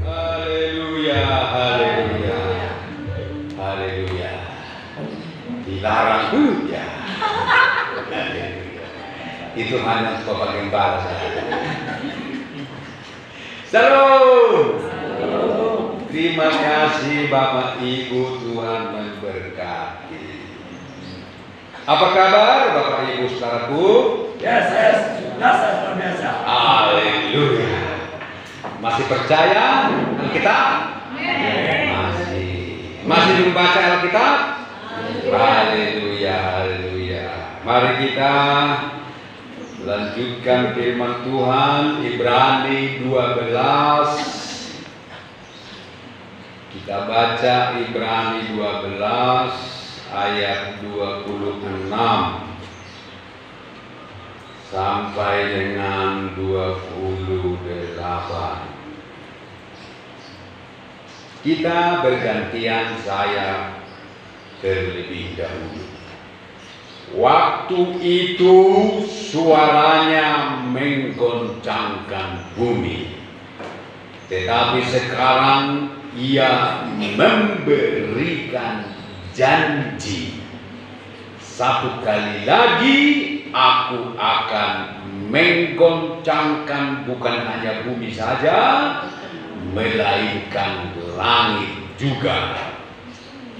Haleluya, haleluya, haleluya. Dilarang ya. Haleluya. Itu hanya untuk Bapak Gembala saja. Salam. Terima kasih Bapak Ibu, Tuhan memberkati. Apa kabar Bapak Ibu saudaraku? Yes, luar biasa. Haleluya. Masih percaya Alkitab? Masih membaca Alkitab? Haleluya, haleluya. Mari kita lanjutkan firman Tuhan, Ibrani 12. Kita baca Ibrani 12 ayat 26 sampai dengan 28. Kita bergantian, saya terlebih dahulu. Waktu itu suaranya menggoncangkan bumi, tetapi sekarang Ia memberikan janji, satu kali lagi aku akan menggoncangkan bukan hanya bumi saja, melainkan langit juga.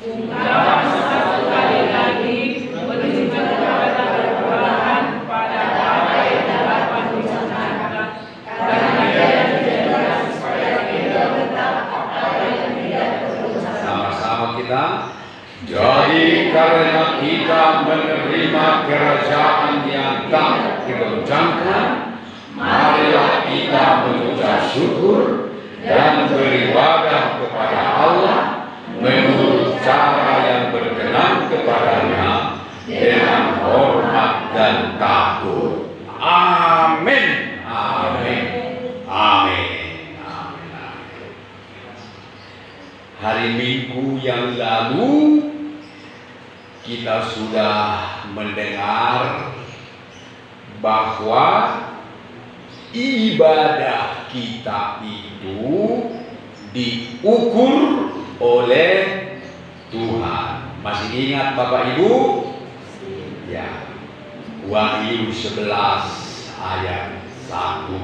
Bukan satu kali lagi menunjukkan kepada perubahan pada apa yang dapat direncanakan, karena Dia menjadikan supaya kita tetap apa yang tidak berusaha. Sama-sama kita. Jadi karena kita menerima kerajaan yang tak digoncangkan, marilah kita mengucap syukur dan beribadah kepada Allah menurut cara yang berkenan kepadanya dengan hormat dan takut. Amin. Amin. Amin. Hari Minggu yang lalu kita sudah mendengar bahwa ibadah kita itu diukur oleh Tuhan. Masih ingat Bapak Ibu? Ya. Wahyu 11 ayat 1.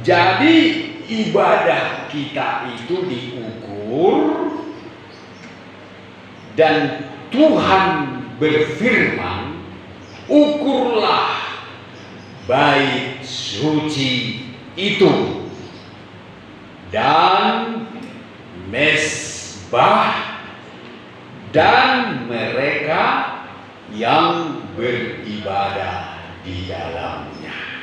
Jadi ibadah kita itu diukur dan Tuhan berfirman, ukurlah bait suci itu dan mezbah dan mereka yang beribadah di dalamnya.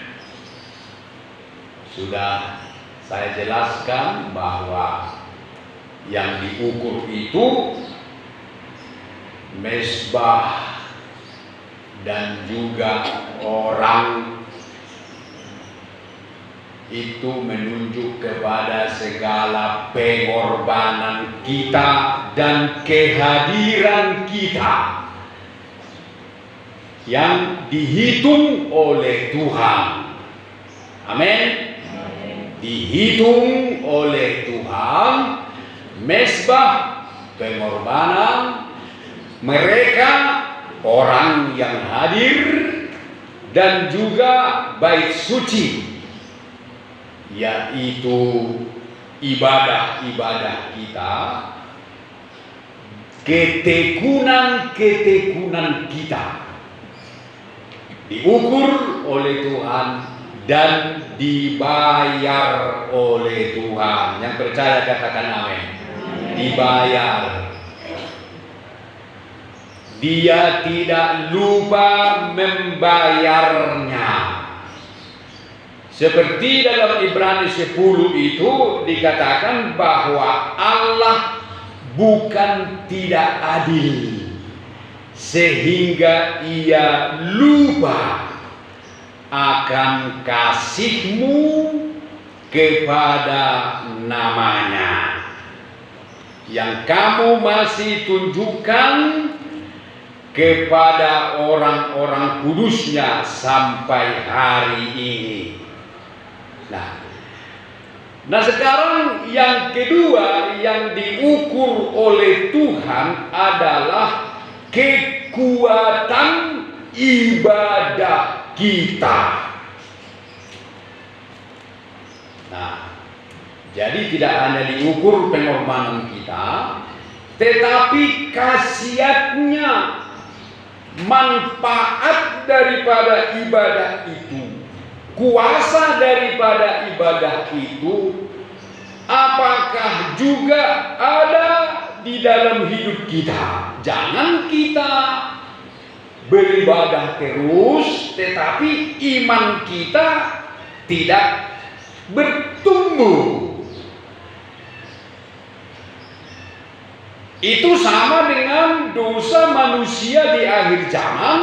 Sudah saya jelaskan bahwa yang diukur itu mezbah dan juga orang, itu menunjuk kepada segala pengorbanan kita dan kehadiran kita yang dihitung oleh Tuhan. Amin. Dihitung oleh Tuhan, mezbah, pengorbanan, mereka orang yang hadir, dan juga bait suci, yaitu ibadah-ibadah kita, ketekunan-ketekunan kita diukur oleh Tuhan dan dibayar oleh Tuhan. Yang percaya katakan amin. Dibayar. Dia tidak lupa membayarnya. Seperti dalam Ibrani 10 itu dikatakan bahwa Allah bukan tidak adil sehingga Ia lupa akan kasih-Mu kepada namanya yang kamu masih tunjukkan kepada orang-orang kudusnya sampai hari ini. Nah sekarang yang kedua yang diukur oleh Tuhan adalah kekuatan ibadah kita. Nah, jadi tidak hanya diukur pengorbanan kita, tetapi khasiatnya, manfaat daripada ibadah itu, kuasa daripada ibadah itu, apakah juga ada di dalam hidup kita. Jangan kita beribadah terus, tetapi iman kita tidak bertumbuh. Itu sama dengan dosa manusia di akhir zaman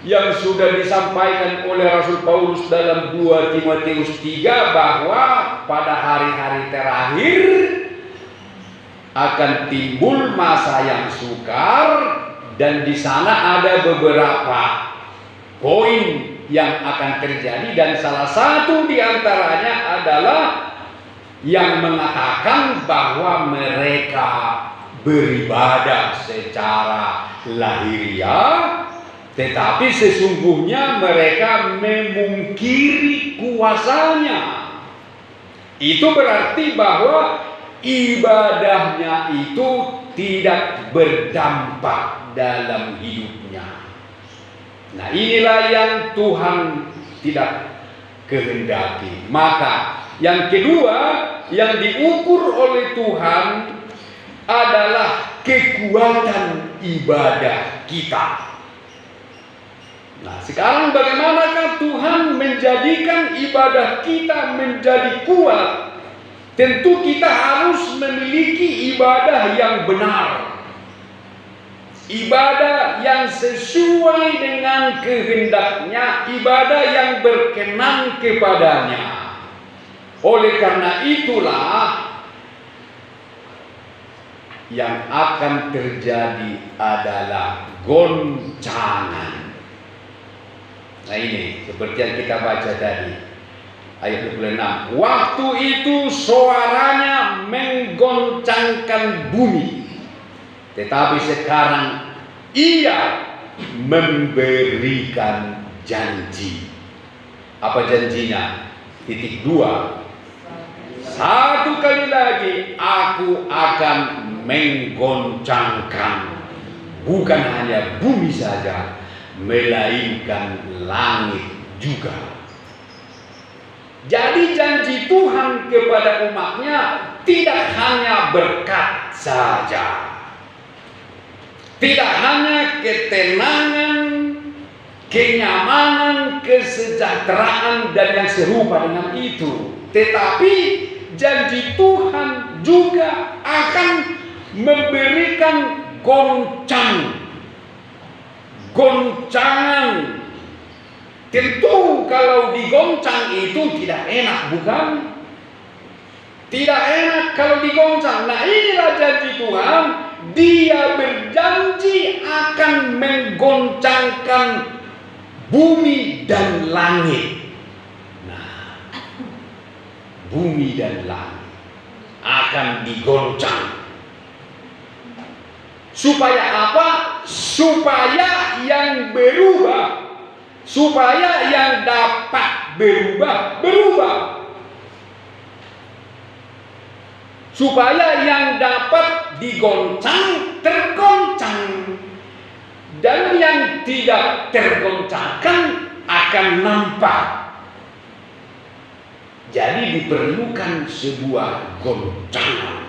yang sudah disampaikan oleh Rasul Paulus dalam 2 Timotius 3 bahwa pada hari-hari terakhir akan timbul masa yang sukar, dan di sana ada beberapa poin yang akan terjadi, dan salah satu di antaranya adalah yang mengatakan bahwa mereka beribadah secara lahiriah, tetapi sesungguhnya mereka memungkiri kuasanya. Itu berarti bahwa ibadahnya itu tidak berdampak dalam hidupnya. Nah, inilah yang Tuhan tidak kehendaki. Maka yang kedua yang diukur oleh Tuhan adalah kekuatan ibadah kita. Nah, sekarang bagaimanakah Tuhan menjadikan ibadah kita menjadi kuat? Tentu kita harus memiliki ibadah yang benar, ibadah yang sesuai dengan kehendaknya, ibadah yang berkenan kepadanya. Oleh karena itulah yang akan terjadi adalah goncangan. Nah, ini seperti yang kita baca tadi, ayat 26. Waktu itu suaranya menggoncangkan bumi, tetapi sekarang ia memberikan janji. Apa janjinya? Titik 2. Satu kali lagi aku akan menggoncangkan bukan hanya bumi saja, melainkan langit juga. Jadi janji Tuhan kepada umatnya tidak hanya berkat saja, tidak hanya ketenangan, kenyamanan, kesejahteraan dan yang serupa dengan itu, tetapi janji Tuhan juga akan memberikan goncangan. Tentu kalau digoncang itu tidak enak, bukan? Tidak enak kalau digoncang. Nah, inilah janji Tuhan. Dia berjanji akan menggoncangkan bumi dan langit. Nah, bumi dan langit akan digoncang. Supaya apa? Supaya yang berubah, supaya yang dapat berubah, supaya yang dapat digoncang tergoncang, dan yang tidak tergoncangkan akan nampak. Jadi diperlukan sebuah goncangan.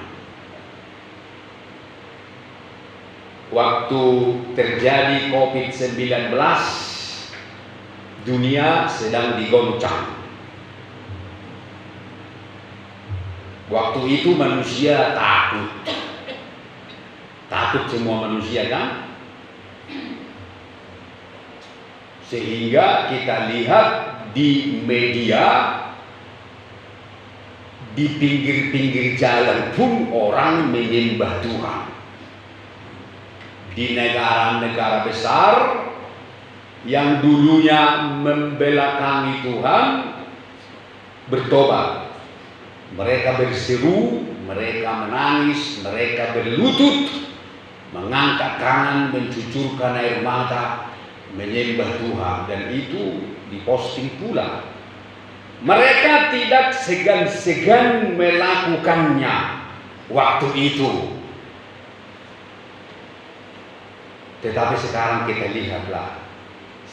Waktu terjadi COVID-19, dunia sedang digoncang. Waktu itu manusia takut semua manusia, kan? Sehingga kita lihat di media, di pinggir-pinggir jalan pun orang menyembah Tuhan. di negara-negara besar yang dulunya membelakangi Tuhan bertobat. Mereka berseru, mereka menangis, mereka berlutut, mengangkat tangan, mencucurkan air mata, menyembah Tuhan, dan itu diposting pula. Mereka tidak segan-segan melakukannya waktu itu. Tetapi sekarang kita lihatlah,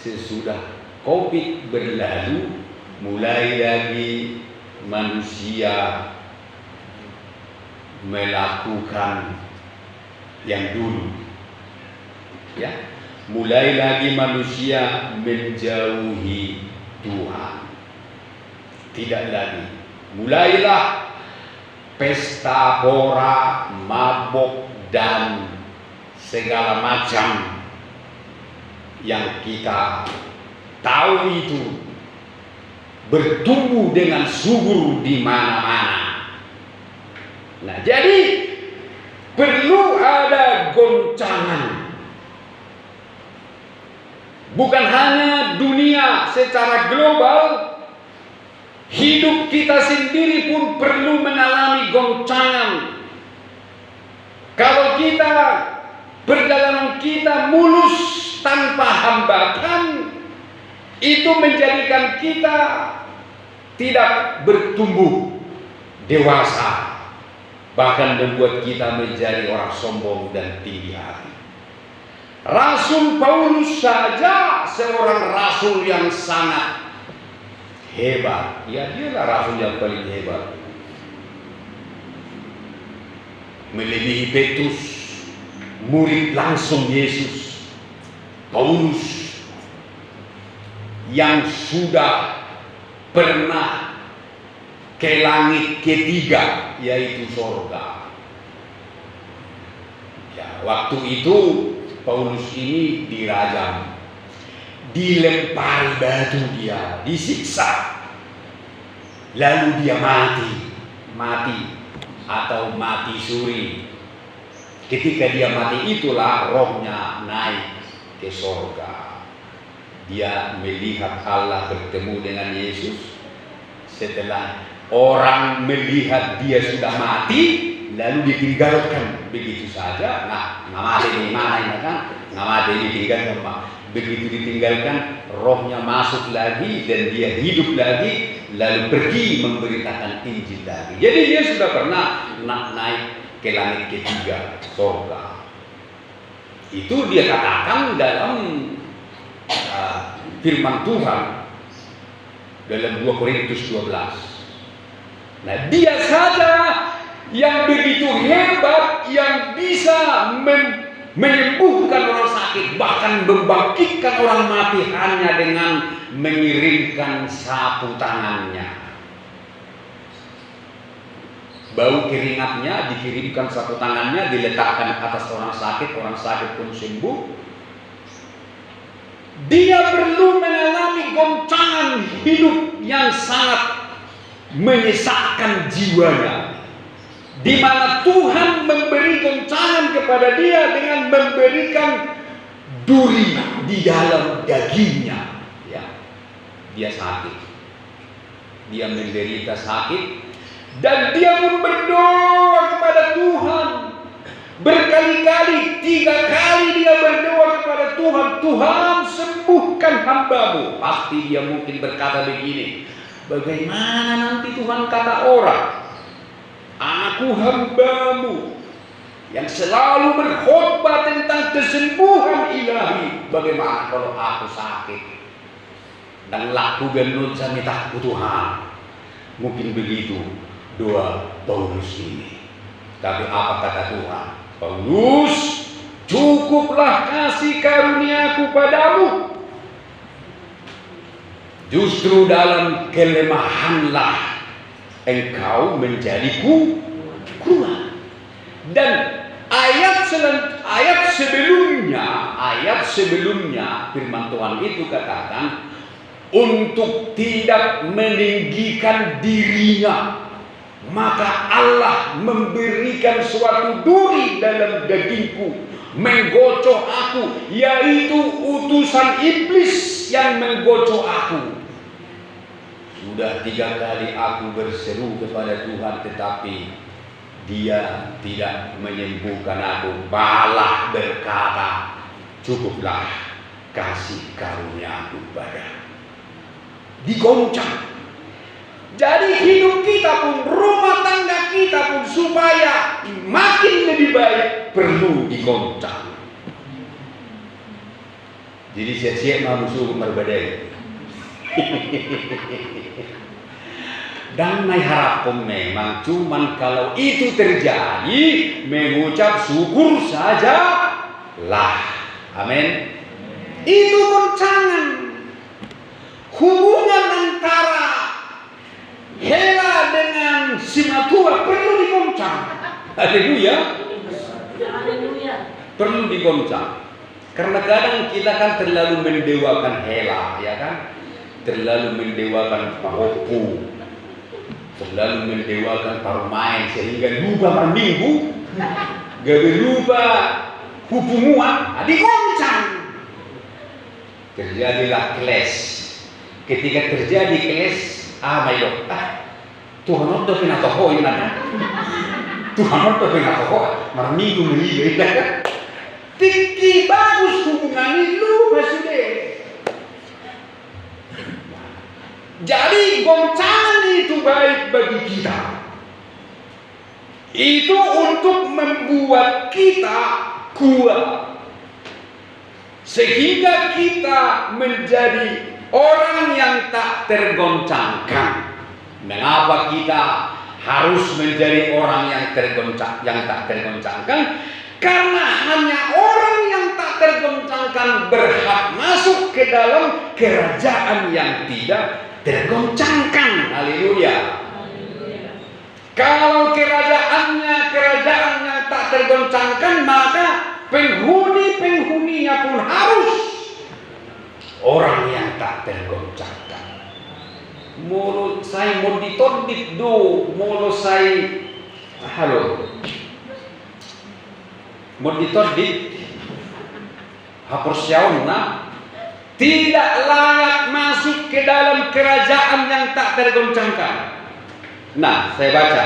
sesudah COVID berlalu, mulai lagi manusia melakukan yang dulu, ya, mulai lagi manusia menjauhi Tuhan. Tidak lagi, mulailah pesta pora, mabok, dan segala macam yang kita tahu itu bertumbuh dengan subur di mana-mana. Nah, jadi perlu ada goncangan. Bukan hanya dunia secara global, hidup kita sendiri pun perlu mengalami goncangan. Kalau kita perjalanan kita mulus tanpa hambatan, itu menjadikan kita tidak bertumbuh dewasa, bahkan membuat kita menjadi orang sombong dan tinggi hati. Rasul Paulus saja seorang rasul yang sangat hebat. Ya, dialah rasul yang paling hebat, melebihi Petrus, murid langsung Yesus. Paulus yang sudah pernah ke langit ketiga, yaitu sorga. Ya, waktu itu Paulus ini dirajam, dilempari batu, dia disiksa, lalu dia mati atau mati suri. Ketika dia mati itulah rohnya naik ke sorga. Dia melihat Allah, bertemu dengan Yesus. Setelah orang melihat dia sudah mati, lalu ditinggalkan begitu saja. Nah, nggak mati di mana ini kan? Nggak mati, ditinggalkan. Begitu ditinggalkan, rohnya masuk lagi dan dia hidup lagi, lalu pergi memberitakan Injil lagi. Jadi dia sudah pernah naik ke langit ketiga, surga. Itu dia katakan dalam firman Tuhan dalam 2 Korintus 12. Nah, dia saja yang begitu hebat, yang bisa menyembuhkan orang sakit, bahkan membangkitkan orang mati hanya dengan mengirimkan sapu tangannya. Bau keringatnya dikirimkan sapu tangannya, diletakkan atas orang sakit pun sembuh. Dia perlu mengalami goncangan hidup yang sangat menyesakkan jiwanya, di mana Tuhan memberi goncangan kepada dia dengan memberikan duri di dalam dagingnya. Ya, dia sakit, dia menderita sakit, dan dia pun berdoa kepada Tuhan. Berkali-kali, 3 kali dia berdoa kepada Tuhan, Tuhan sembuhkan hambamu. Pasti dia mungkin berkata begini, bagaimana nanti Tuhan kata orang, aku hambamu yang selalu berkhotbah tentang kesembuhan ilahi. Bagaimana kalau aku sakit dan laku genut sami takut Tuhan? Mungkin begitu doa Paulus ini. Tapi apa kata Tuhan? Paulus, cukuplah kasih karuniaku padamu. Justru dalam kelemahanlah engkau menjadi kuat. Dan ayat sebelumnya firman Tuhan itu katakan untuk tidak meninggikan dirinya, maka Allah memberikan suatu duri dalam dagingku menggocok aku, yaitu utusan iblis yang menggocok aku. Sudah 3 kali aku berseru kepada Tuhan, tetapi Dia tidak menyembuhkan aku. Malah berkata, cukuplah kasih karunia aku pada. Digoncang. Jadi hidup kita pun, rumah tangga kita pun, supaya makin lebih baik, perlu digoncang. Jadi siap-siap manusia berbeda. Dan harapku memang cuman kalau itu terjadi, mengucap syukur saja lah. Amin. Itu goncangan. Hubungan antara Hela dengan Simatua perlu digoncang. Haleluya. Perlu digoncang. Karena kadang kita kan terlalu mendewakan Hela, ya kan? Terlalu mendewakan Pahopu, terlalu mendewakan Parumain, sehingga lupa Minggu, gak lupa hubungan, digoncang. Terjadilah clash. Ketika terjadi clash, mayo, Tuhan itu pinatoho yun na. Tuhan itu pinatoho, Minggu melihat. Tiki bagus hubungan ini lupa sudah. Jadi goncangan itu baik bagi kita. Itu untuk membuat kita kuat, sehingga kita menjadi orang yang tak tergoncangkan. Mengapa kita harus menjadi orang yang tak tergoncangkan? Karena hanya orang yang tak tergoncangkan berhak masuk ke dalam kerajaan yang tidak tergoncangkan. Haleluya. Kalau kerajaan yang tak tergoncangkan, maka penghuninya pun harus orang yang tak tergoncangkan. Mulut saya mau ditondit do, mulut saya mau ditondit hapursyauna, tidak layak masuk ke dalam kerajaan yang tak tergoncangkan. Nah, saya baca.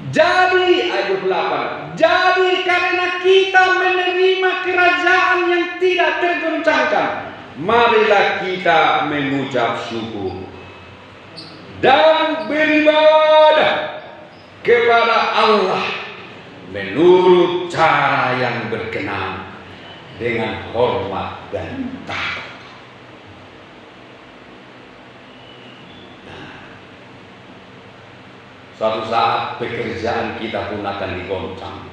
Jadi ayat 8. Jadi karena kita menerima kerajaan yang tidak tergoncangkan, marilah kita mengucap syukur dan beribadah kepada Allah menurut cara yang berkenan, dengan hormat dan takut. Suatu saat pekerjaan kita pun akan digoncang.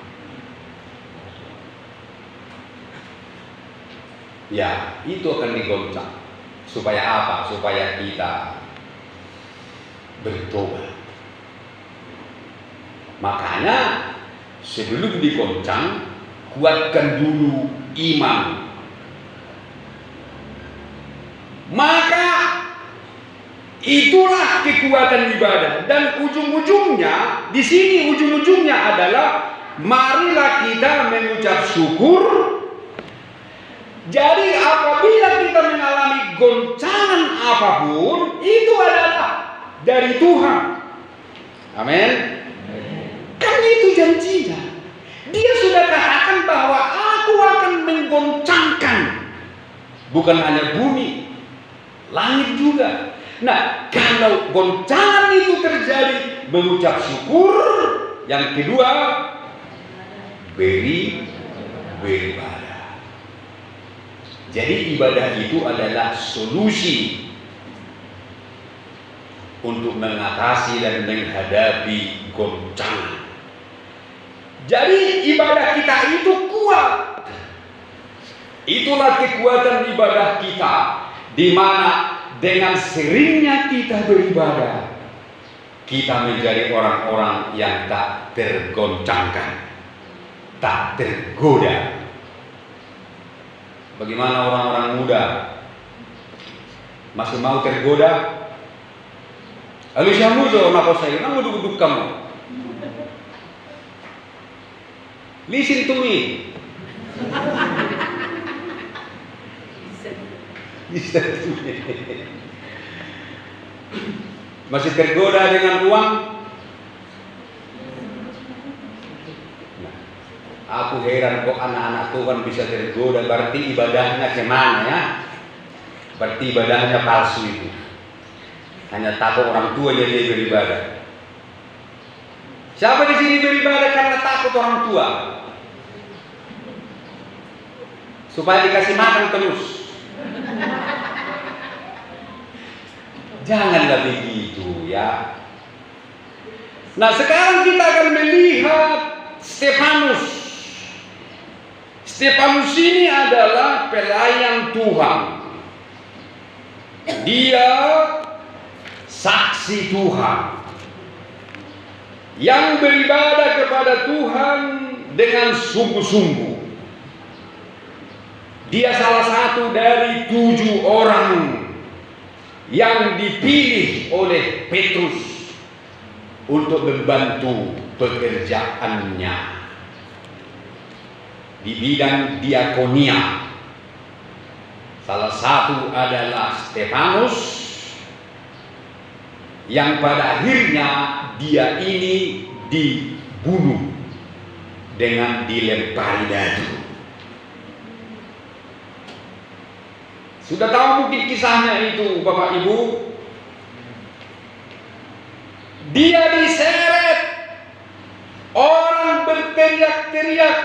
Ya, itu akan digoncang. Supaya apa? Supaya kita bertobat. Makanya sebelum digoncang, kuatkan dulu iman. Maka itulah kekuatan ibadah, dan ujung-ujungnya di sini adalah marilah kita mengucap syukur. Jadi apabila kita mengalami goncangan apapun, itu adalah dari Tuhan. Amin. Kan itu janjinya. Dia sudah katakan bahwa aku akan menggoncangkan bukan hanya bumi, langit juga. Nah, kalau goncangan itu terjadi, mengucap syukur. Yang kedua, beribadah. Jadi ibadah itu adalah solusi untuk mengatasi dan menghadapi goncangan. Jadi ibadah kita itu kuat. Itulah kekuatan ibadah kita, di mana dengan seringnya kita beribadah, kita menjadi orang-orang yang tak tergoncangkan, tak tergoda. Bagaimana orang-orang muda? Masih mau tergoda? Lalu siapa muzo napa saya? Kamu duduk kamu. Listen to me. Bisa. Masih tergoda dengan uang? Nah, aku heran kok anak-anak Tuhan bisa tergoda, berarti ibadahnya kemana ya? Berarti ibadahnya palsu itu. Hanya takut orang tua jadi dia beribadah. Siapa di sini beribadah karena takut orang tua? Supaya dikasih makan terus. Janganlah begitu ya. Nah, sekarang kita akan melihat Stefanus. Stefanus ini adalah pelayan Tuhan. Dia saksi Tuhan yang beribadah kepada Tuhan dengan sungguh-sungguh. Dia salah satu dari 7 orang yang dipilih oleh Petrus untuk membantu pekerjaannya di bidang diakonia. Salah satu adalah Stefanus, yang pada akhirnya dia ini dibunuh dengan dilempari batu. Sudah tahu mungkin kisahnya itu Bapak Ibu. Dia diseret, orang berteriak-teriak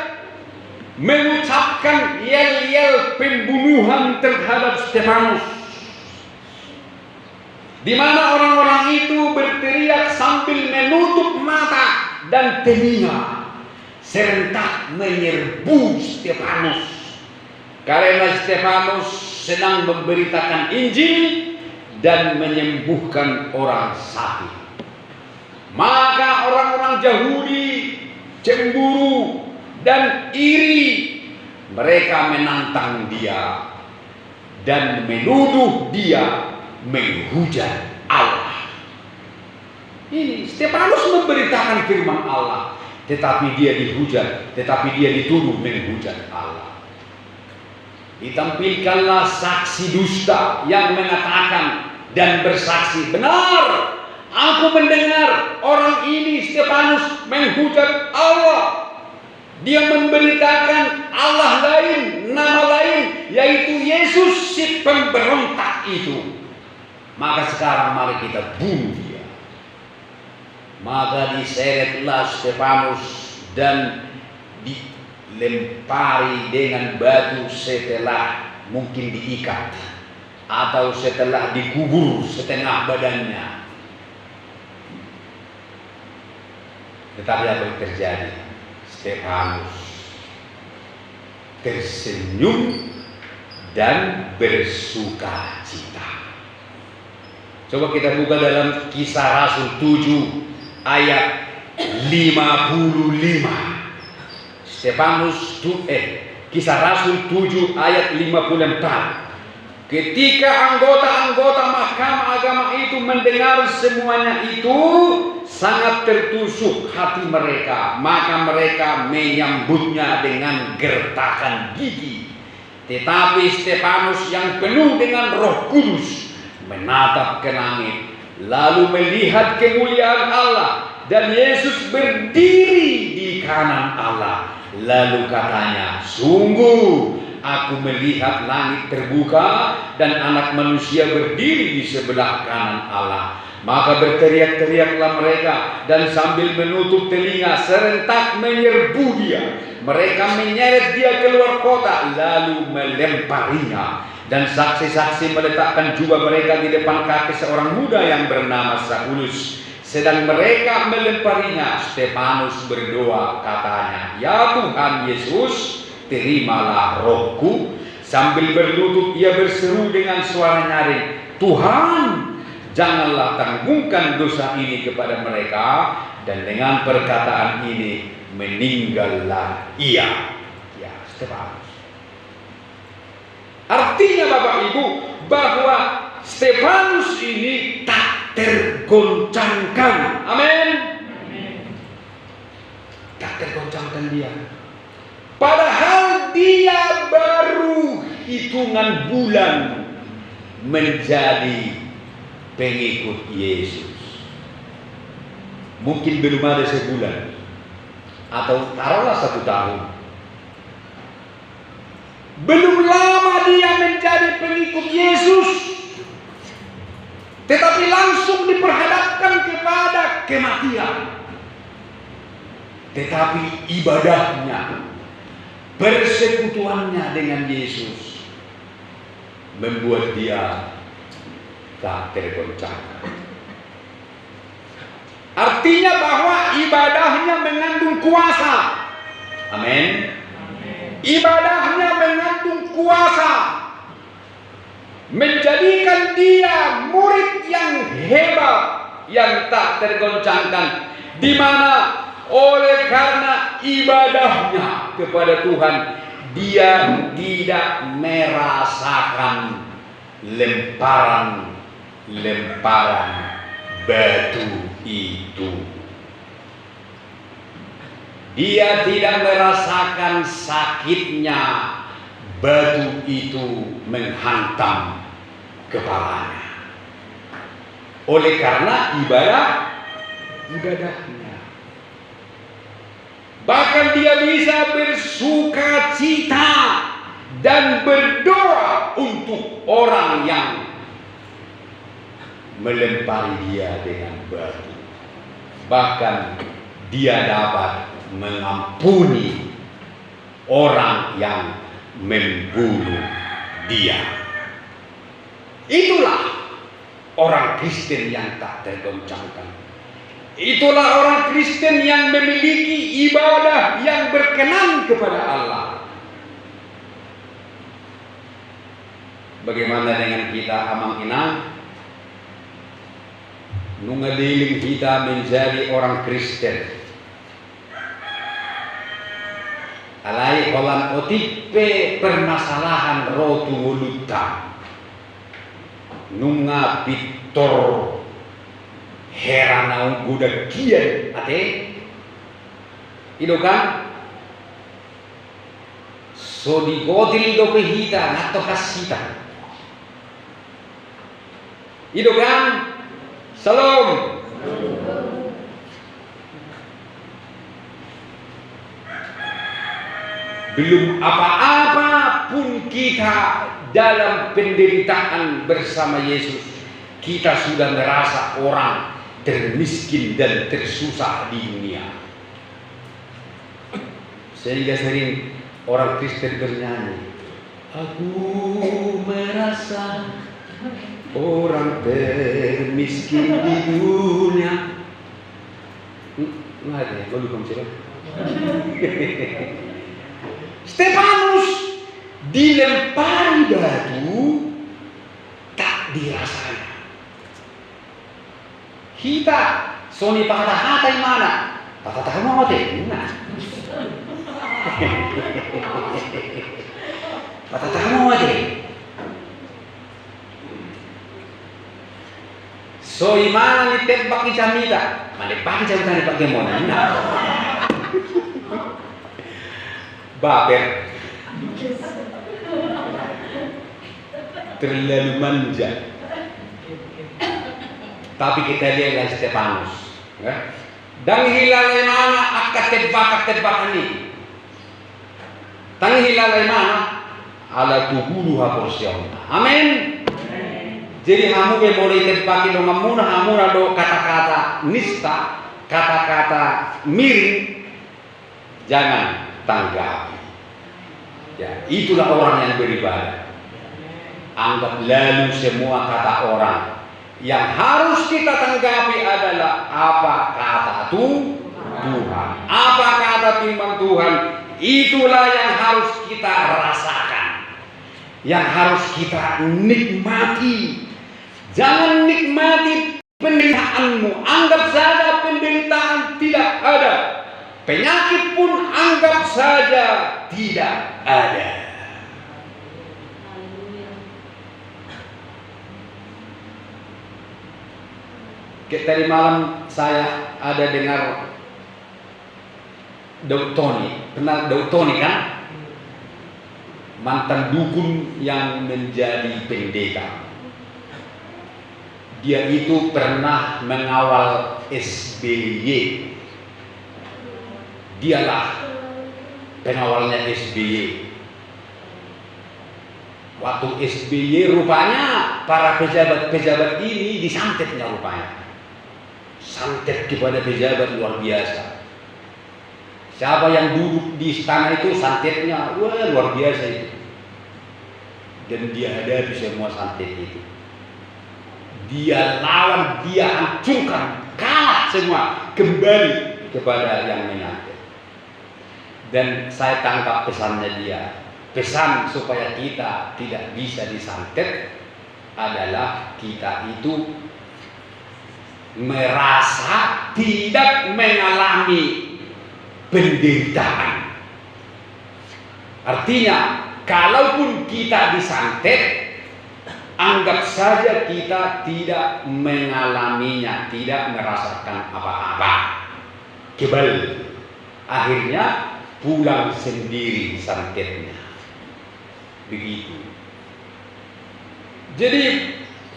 mengucapkan yel-yel pembunuhan terhadap Stefanus, di mana orang-orang itu berteriak sambil menutup mata dan telinga, serentak menyerbu Stefanus, karena Stefanus sedang memberitakan Injil dan menyembuhkan orang sakit. Maka orang-orang Yahudi cemburu dan iri. Mereka menantang dia dan menuduh dia menghujat Allah. Ini Stefanus memberitakan firman Allah, tetapi dia dihujat, tetapi dia dituduh menghujat Allah. Ditampilkanlah saksi dusta yang mengatakan dan bersaksi, benar, aku mendengar orang ini Stefanus menghujat Allah. Dia memberitakan Allah lain, nama lain, yaitu Yesus si pemberontak itu. Maka sekarang mari kita bunuh dia. Maka diseretlah Stefanus dan dilempari dengan batu setelah mungkin diikat atau setelah dikubur setengah badannya. Tetapi apa yang terjadi? Stefanus tersenyum dan bersuka cita. Coba kita buka dalam Kisah Rasul 7 ayat 55. Kisah Rasul 7 ayat 54. Ketika anggota-anggota mahkamah agama itu mendengar semuanya itu, sangat tertusuk hati mereka. Maka mereka menyambutnya dengan gertakan gigi. Tetapi Stefanus yang penuh dengan Roh Kudus menatap ke langit, lalu melihat kemuliaan Allah dan Yesus berdiri di kanan Allah. Lalu katanya, sungguh aku melihat langit terbuka dan Anak Manusia berdiri di sebelah kanan Allah. Maka berteriak-teriaklah mereka dan sambil menutup telinga serentak menyerbu dia. Mereka menyeret dia keluar kota lalu melemparinya. Dan saksi-saksi meletakkan jubah mereka di depan kaki seorang muda yang bernama Saulus. Sedang mereka melemparinya, Stefanus berdoa, katanya, ya Tuhan Yesus, terimalah rohku. Sambil berlutut ia berseru dengan suara nyaring, Tuhan, janganlah tanggungkan dosa ini kepada mereka. Dan dengan perkataan ini meninggallah ia. Ya, Stefanus. Artinya Bapak Ibu, bahwa Stefanus ini tak tergoncangkan. Amin. Tak tergoncangkan dia. Padahal dia baru hitungan bulan menjadi pengikut Yesus. Mungkin belum ada sebulan, atau taruhlah 1 tahun. Belum lama dia menjadi pengikut Yesus, tetapi langsung diperhadapkan kepada kematian. Tetapi ibadahnya, persekutuannya dengan Yesus membuat dia tak tergoncangkan. Artinya bahwa ibadahnya mengandung kuasa. Amin. Ibadahnya mengandung kuasa, menjadikan dia murid yang hebat, yang tak tergoncangkan, di mana oleh karena ibadahnya kepada Tuhan, dia tidak merasakan lemparan batu itu. Dia tidak merasakan sakitnya batu itu menghantam kepalanya. Oleh karena ibadahnya. Bahkan dia bisa bersuka cita dan berdoa untuk orang yang melempari dia dengan batu. Bahkan dia dapat mengampuni orang yang membunuh dia. Itulah orang Kristen yang tak tergoncangkan. Itulah orang Kristen yang memiliki ibadah yang berkenan kepada Allah. Bagaimana dengan kita amang inang? Nungaliling kita menjadi orang Kristen. Alai kolan otipe permasalahan rotu wuluta nunga pitor herana guda kian ate ido kan so di gotil do pehita nato kasita ido kan salam. Belum apa-apa pun kita dalam penderitaan bersama Yesus, kita sudah merasa orang termiskin dan tersusah di dunia. Sehingga sering orang Kristen bernyanyi, aku merasa orang termiskin di dunia. Nggak ada ya, gue lupa siapa. Stefanus dilempari batu tak dirasanya. Kita soni patah-patah di mana? Patah-patah mau deh, nah. Patah-patah mau deh. So imana ni tembak icamita, mandepak icamita ni Pak Gemona. Nah. Baper, terlalu manja. Tapi kita lihat Stefanus, ya? Dan hilalai mana akat tebak ini. Tang hilalai mana ala tubuh porsion. Amin. Jadi kamu boleh tebak itu ngamuna do kata-kata nista, kata-kata miring, jangan tanggapi. Ya, itulah orang yang beribadah. Anggap lalu semua kata orang. Yang harus kita tanggapi adalah apa kata Tuhan. Apa kata firman Tuhan. Itulah yang harus kita rasakan. Yang harus kita nikmati. Jangan nikmati penderitaanmu. Anggap saja penderitaan tidak ada. Penyakit pun anggap saja tidak ada. Tadi malam saya ada dengar Daud Tony. Kenal Daud Tony kan? mantan dukun yang menjadi pendeta. Dia itu pernah mengawal SBY. Dialah pengawalnya SBY. Waktu SBY rupanya para pejabat-pejabat ini disantetnya rupanya. Santet kepada pejabat luar biasa. Siapa yang duduk di istana itu santetnya, wah luar biasa itu. Dan dia hadapi semua santet itu. Dia lawan, dia hancurkan, kalah semua, kembali kepada yang menyantet. Dan saya tangkap pesannya dia. Pesan supaya kita tidak bisa disantet adalah kita itu merasa tidak mengalami penderitaan. Artinya, kalaupun kita disantet, anggap saja kita tidak mengalaminya, tidak merasakan apa-apa. Kebal. Akhirnya pulang sendiri santetnya. Begitu. Jadi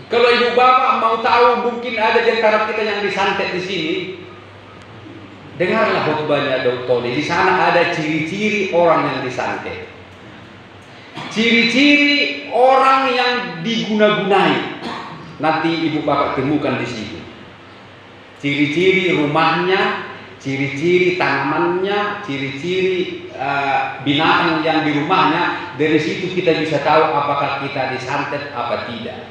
kalau ibu bapak mau tahu mungkin ada di antara kita yang disantet di sini, dengarlah khotbahnya Dr. Tony. Di sana ada ciri-ciri orang yang disantet. Ciri-ciri orang yang diguna-gunai. Nanti ibu bapak temukan di situ. Ciri-ciri rumahnya, ciri-ciri tanamannya, ciri-ciri binatang yang di rumahnya. Dari situ kita bisa tahu apakah kita disantet apa tidak.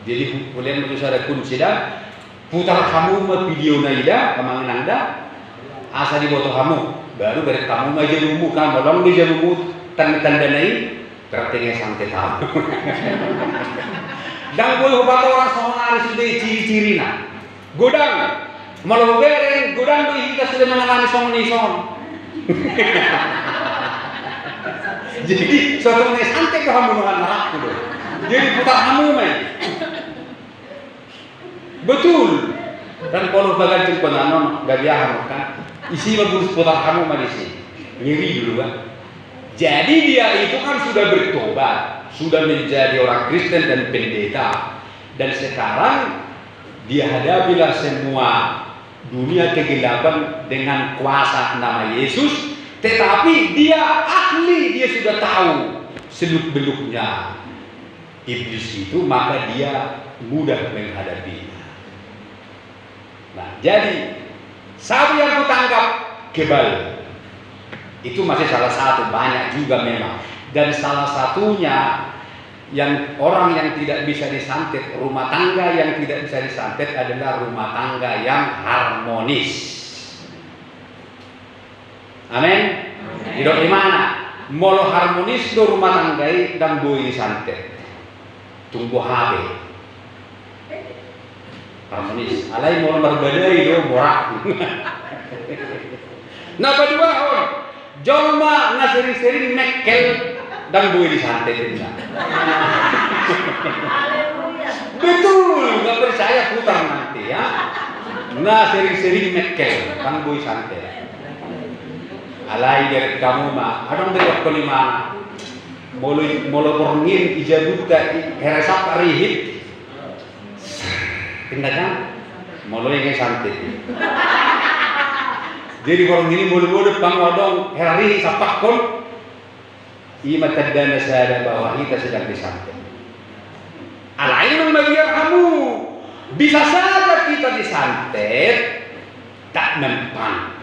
Jadi kalian berusaha kunci dah putar kamu video naida kamangin anda asa di botol kamu baru dari kamu aja lumu kan bolong di jalumu tanda-tanda naik berarti santet kamu. Dan boleh obat orang soal sudah ciri-ciri nah godang malu bereng godang kita sudah mengalami song. Jadi suatu mengenai santet kamu dengan marah dulu. Jadi putar kamu main. Betul. Dan kalau bagian penanon gabiahan kan isi bagus putar kamu manusia. Ngiri dulu kan. Jadi dia itu kan sudah bertobat, sudah menjadi orang Kristen dan pendeta. Dan sekarang dia hadapilah semua dunia kegelapan dengan kuasa nama Yesus. Tetapi dia ahli, dia sudah tahu seluk-beluknya iblis itu, maka dia mudah menghadapinya. Nah, jadi satu yang kutangkap kebal itu masih salah satu, banyak juga memang. Dan salah satunya yang orang yang tidak bisa disantet, rumah tangga yang tidak bisa disantet adalah rumah tangga yang harmonis. Amin. Hidup di mana? Molo harmonis do rumah tangga dan boi disantet. Tunggu HP. Harmonis. Alai molo berbeda do morak. Nah, kedua orang jolma ngaseri-seri mekel dan boi disantet. Betul, nggak percaya putar nanti ya. Nah, sering-sering mekel dan boi santet. Alai dari kamu mah, adong dari kau lima, molo korngin ijaduta heresak rihit, tindakan, molo yang santet. Jadi korngin molo pangwadong herari sapak kon, ima tanda nasada bahwa kita sedang disantet. Alai membagian kamu, bisa saja kita disantet, tak mempan.